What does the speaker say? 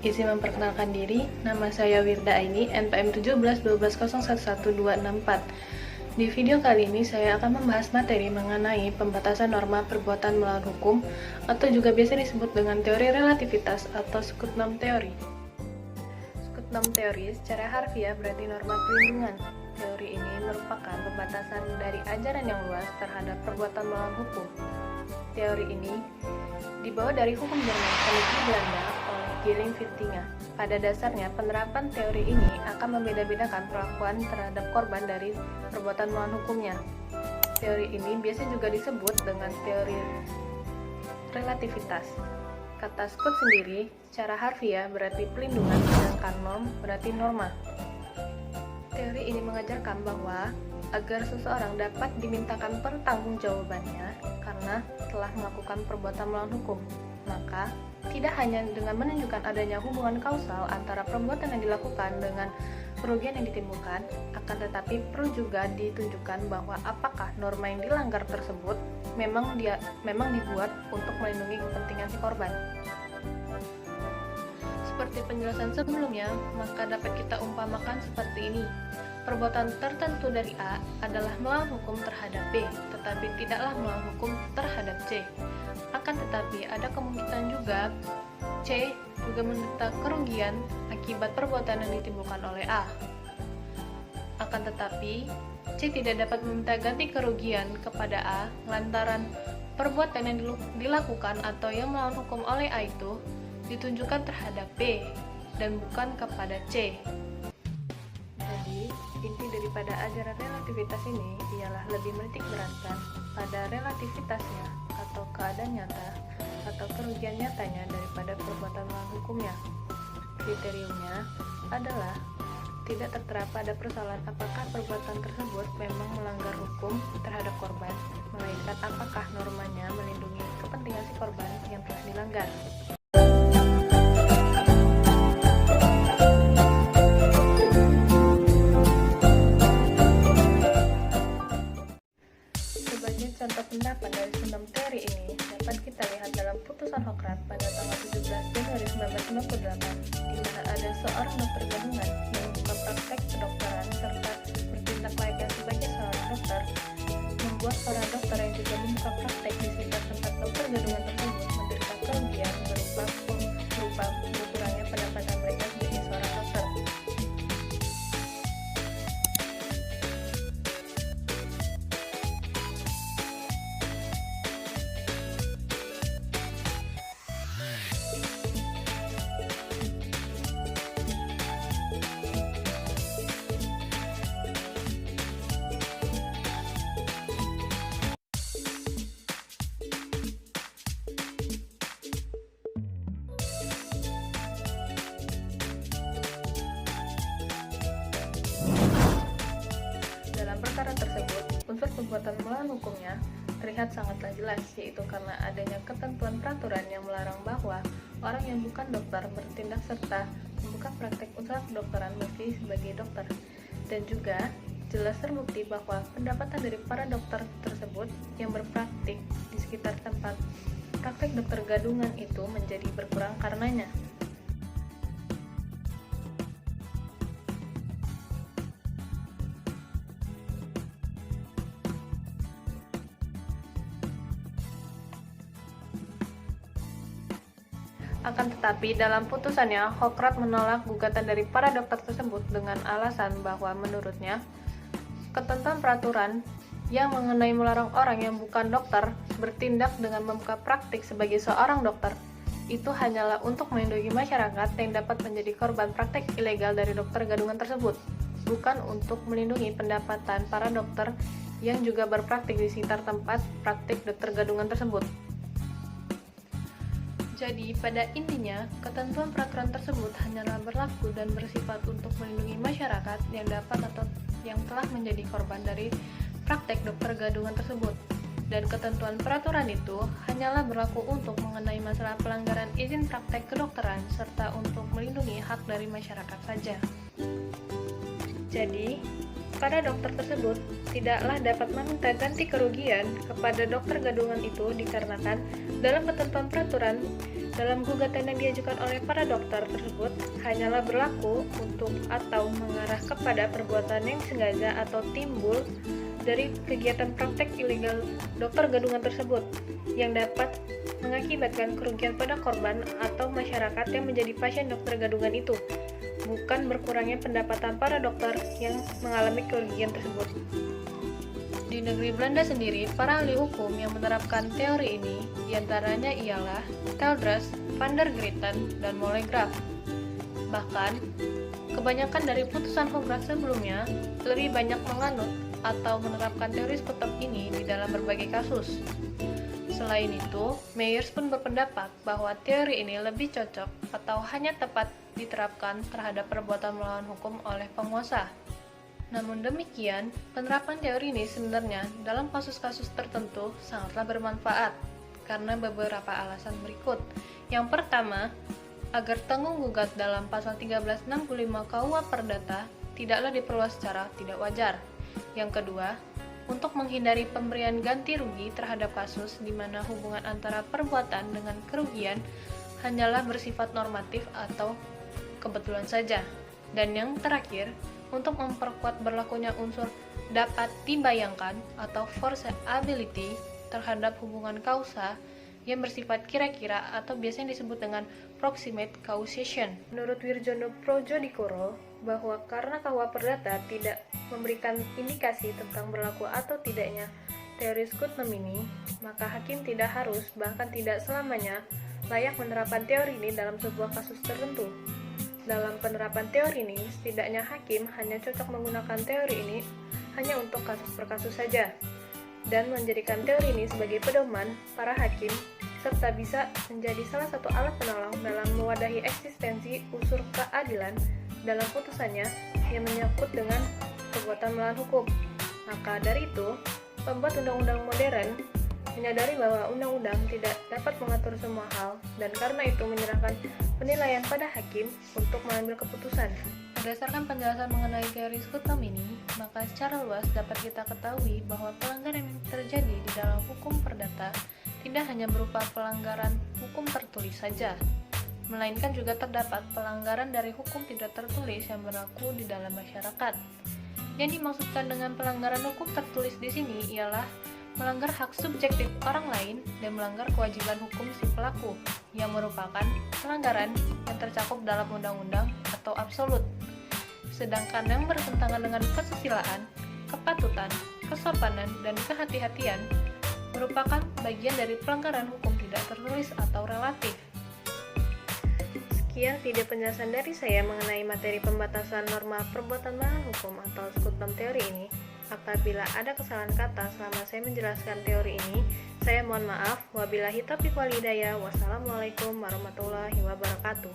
Izin memperkenalkan diri, nama saya Wirda Aini, NPM 1712011264. Di video kali ini saya akan membahas materi mengenai pembatasan norma perbuatan melawan hukum atau juga biasa disebut dengan teori relativitas atau Skutnom teori. Skutnom teori secara harfiah berarti norma perlindungan. Teori ini merupakan pembatasan dari ajaran yang luas terhadap perbuatan melawan hukum. Teori ini dibawa dari hukum Jerman peneliti Belanda oleh Gilling-Vittinga. Pada dasarnya, penerapan teori ini akan membeda-bedakan perlakuan terhadap korban dari perbuatan melawan hukumnya. Teori ini biasa juga disebut dengan teori relativitas. Kata Skut sendiri secara harfiah berarti pelindungan, sedangkan norm berarti norma. Teori ini mengajarkan bahwa agar seseorang dapat dimintakan pertanggungjawabannya karena telah melakukan perbuatan melawan hukum, maka tidak hanya dengan menunjukkan adanya hubungan kausal antara perbuatan yang dilakukan dengan kerugian yang ditimbulkan, akan tetapi perlu juga ditunjukkan bahwa apakah norma yang dilanggar tersebut memang dibuat untuk melindungi kepentingan si korban. Seperti penjelasan sebelumnya, maka dapat kita umpamakan seperti ini. Perbuatan tertentu dari A adalah melawan hukum terhadap B, tetapi tidaklah melawan hukum terhadap C. Akan tetapi ada kemungkinan juga C juga menderita kerugian akibat perbuatan yang ditimbulkan oleh A. Akan tetapi C tidak dapat meminta ganti kerugian kepada A lantaran perbuatan yang dilakukan atau yang melawan hukum oleh A itu ditunjukkan terhadap B dan bukan kepada C. Jadi, inti daripada ajaran relativitas ini ialah lebih menitik beratkan pada relativitasnya atau keadaan nyata atau kerugian nyatanya daripada perbuatan melawan hukumnya. Kriteriumnya adalah tidak tertera pada persoalan apakah perbuatan tersebut memang melanggar hukum terhadap korban, melainkan apakah normanya melindungi kepentingan si korban yang telah dilanggar. Contoh pendapat dari Skutnom teori ini dapat kita lihat dalam putusan Hokrath pada tanggal 17 Januari 1958, di mana ada seorang dokter gabungan yang membuka praktek kedokteran serta bertindak layaknya sebagai seorang dokter, membuat para dokter yang juga membuka praktek di sekitar tempat dokter gabungan tersebut menderita kerugian berupa berkurangnya pendapatan mereka sebagai seorang dokter. Dalam perkara tersebut, unsur perbuatan melawan hukumnya terlihat sangatlah jelas, yaitu karena adanya ketentuan peraturan yang melarang bahwa orang yang bukan dokter bertindak serta membuka praktek usaha kedokteran meski sebagai dokter, dan juga jelas terbukti bahwa pendapatan dari para dokter tersebut yang berpraktik di sekitar tempat praktek dokter gadungan itu menjadi berkurang karenanya. Akan tetapi, dalam putusannya, Hokrath menolak gugatan dari para dokter tersebut dengan alasan bahwa menurutnya, ketentuan peraturan yang mengenai melarang orang yang bukan dokter bertindak dengan membuka praktik sebagai seorang dokter itu hanyalah untuk melindungi masyarakat yang dapat menjadi korban praktik ilegal dari dokter gadungan tersebut, bukan untuk melindungi pendapatan para dokter yang juga berpraktik di sekitar tempat praktik dokter gadungan tersebut. Jadi, pada intinya, ketentuan peraturan tersebut hanyalah berlaku dan bersifat untuk melindungi masyarakat yang dapat atau yang telah menjadi korban dari praktek dokter gadungan tersebut. Dan ketentuan peraturan itu hanyalah berlaku untuk mengenai masalah pelanggaran izin praktek kedokteran serta untuk melindungi hak dari masyarakat saja. Jadi, para dokter tersebut tidaklah dapat meminta ganti kerugian kepada dokter gadungan itu dikarenakan dalam ketentuan peraturan dalam gugatan yang diajukan oleh para dokter tersebut hanyalah berlaku untuk atau mengarah kepada perbuatan yang sengaja atau timbul dari kegiatan praktek ilegal dokter gadungan tersebut yang dapat mengakibatkan kerugian pada korban atau masyarakat yang menjadi pasien dokter gadungan itu, bukan berkurangnya pendapatan para dokter yang mengalami kerugian tersebut. Di negeri Belanda sendiri, para ahli hukum yang menerapkan teori ini diantaranya ialah Teldres, Van der Gritten, dan Molegraf. Bahkan, kebanyakan dari putusan Hoogstraat sebelumnya lebih banyak menganut atau menerapkan teori skutem ini di dalam berbagai kasus. Selain itu, Myers pun berpendapat bahwa teori ini lebih cocok atau hanya tepat diterapkan terhadap perbuatan melawan hukum oleh penguasa. Namun demikian, penerapan teori ini sebenarnya dalam kasus-kasus tertentu sangatlah bermanfaat karena beberapa alasan berikut. Yang pertama, agar tanggung gugat dalam pasal 1365 KUH Perdata tidaklah diperluas secara tidak wajar. Yang kedua, untuk menghindari pemberian ganti rugi terhadap kasus di mana hubungan antara perbuatan dengan kerugian hanyalah bersifat normatif atau kebetulan saja. Dan yang terakhir, untuk memperkuat berlakunya unsur dapat dibayangkan atau foreseeability terhadap hubungan kausa yang bersifat kira-kira atau biasanya disebut dengan proximate causation. Menurut Wirjono Projodikoro, bahwa karena KUH Perdata tidak memberikan indikasi tentang berlaku atau tidaknya teori skutem ini, maka hakim tidak harus, bahkan tidak selamanya, layak menerapkan teori ini dalam sebuah kasus tertentu. Dalam penerapan teori ini, setidaknya hakim hanya cocok menggunakan teori ini hanya untuk kasus per kasus saja, dan menjadikan teori ini sebagai pedoman para hakim, serta bisa menjadi salah satu alat penolong dalam mewadahi eksistensi unsur keadilan dalam putusannya yang menyangkut dengan perbuatan melawan hukum. Maka dari itu, pembuat undang-undang modern menyadari bahwa undang-undang tidak dapat mengatur semua hal, dan karena itu menyerahkan penilaian pada hakim untuk mengambil keputusan. Berdasarkan penjelasan mengenai teori skutem ini, maka secara luas dapat kita ketahui bahwa pelanggaran yang terjadi di dalam hukum perdata tidak hanya berupa pelanggaran hukum tertulis saja, melainkan juga terdapat pelanggaran dari hukum tidak tertulis yang berlaku di dalam masyarakat. Yang dimaksudkan dengan pelanggaran hukum tertulis di sini ialah melanggar hak subjektif orang lain dan melanggar kewajiban hukum si pelaku, yang merupakan pelanggaran yang tercakup dalam undang-undang atau absolut. Sedangkan yang bertentangan dengan kesusilaan, kepatutan, kesopanan, dan kehati-hatian merupakan bagian dari pelanggaran hukum tidak tertulis atau relatif. Sekian video penjelasan dari saya mengenai materi pembatasan norma perbuatan melawan hukum atau skutem teori ini. Apabila ada kesalahan kata selama saya menjelaskan teori ini, saya mohon maaf. Wabillahi taufiq wal hidayah. Wassalamualaikum warahmatullahi wabarakatuh.